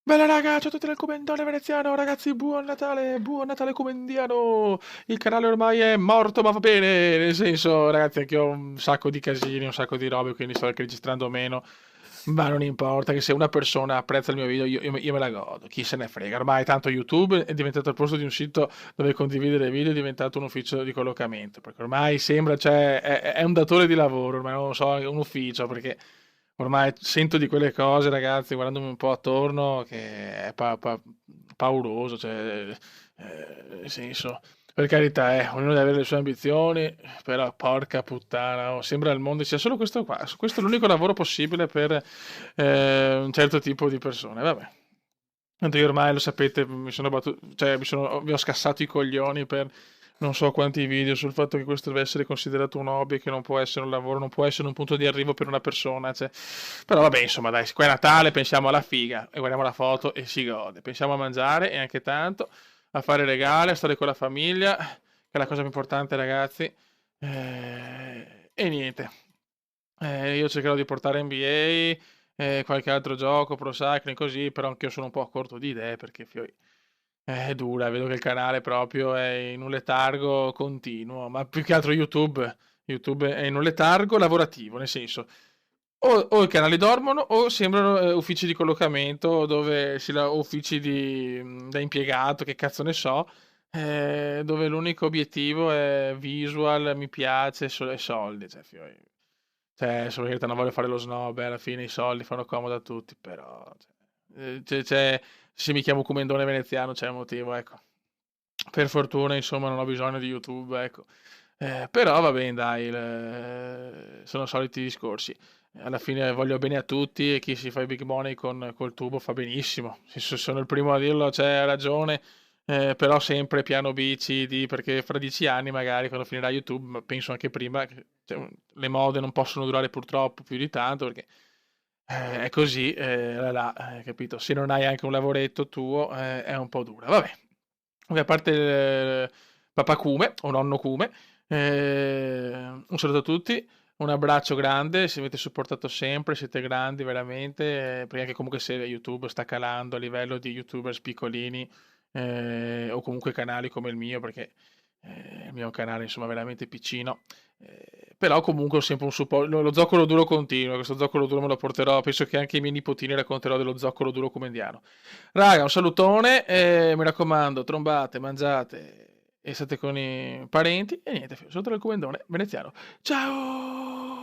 Bella raga, ciao a tutti dal Comendone Veneziano, ragazzi, buon Natale comendiano! Il canale ormai è morto, ma va bene, nel senso, ragazzi, anche io ho un sacco di casini, un sacco di robe, quindi sto anche registrando meno, ma non importa, che se una persona apprezza il mio video, io me la godo, chi se ne frega, ormai tanto YouTube è diventato al posto di un sito dove condividere video, è diventato un ufficio di collocamento, perché ormai sembra, cioè, è un datore di lavoro, ormai non lo so, è un ufficio, perché ormai sento di quelle cose, ragazzi, guardandomi un po' attorno, che è pauroso, cioè, nel senso, per carità, ognuno deve avere le sue ambizioni, però porca puttana, oh, sembra il mondo sia solo questo qua, questo è l'unico lavoro possibile per un certo tipo di persone, vabbè. Tanto io ormai lo sapete, vi ho scassato i coglioni per non so quanti video sul fatto che questo deve essere considerato un hobby, che non può essere un lavoro, non può essere un punto di arrivo per una persona. Cioè. Però vabbè, insomma, dai, qua è Natale, pensiamo alla figa e guardiamo la foto e si gode. Pensiamo a mangiare e anche tanto, a fare regali, a stare con la famiglia, che è la cosa più importante, ragazzi. E niente. Io cercherò di portare NBA, qualche altro gioco, Pro Cycling, così, però anche io sono un po' a corto di idee perché è dura, vedo che il canale proprio è in un letargo continuo, ma più che altro YouTube è in un letargo lavorativo, nel senso, o i canali dormono o sembrano uffici di collocamento dove uffici da impiegato, che cazzo ne so, dove l'unico obiettivo è visual, mi piace e soldi. Cioè, solo che non voglio fare lo snob, alla fine i soldi fanno comodo a tutti, però se mi chiamo Comendone Veneziano c'è un motivo, ecco. Per fortuna, insomma, non ho bisogno di YouTube, ecco. Però va bene, dai, sono soliti discorsi. Alla fine voglio bene a tutti e chi si fa i big money col tubo fa benissimo. Sono il primo a dirlo, c'è ragione. Però sempre piano B, perché fra 10 anni magari quando finirà YouTube, ma penso anche prima, cioè, le mode non possono durare purtroppo più di tanto perché è così, capito? Se non hai anche un lavoretto tuo è un po' dura. Vabbè, a parte papà Cume o nonno Cume, un saluto a tutti, un abbraccio grande, se mi avete supportato sempre, siete grandi veramente, perché anche comunque se YouTube sta calando a livello di YouTubers piccolini o comunque canali come il mio, perché il mio è un canale insomma veramente piccino, però comunque ho sempre un supporto, lo zoccolo duro continua, questo zoccolo duro me lo porterò, penso che anche i miei nipotini racconterò dello zoccolo duro comendiano. Raga, un salutone e mi raccomando, trombate, mangiate e state con i parenti e niente, sotto il comendone veneziano. Ciao!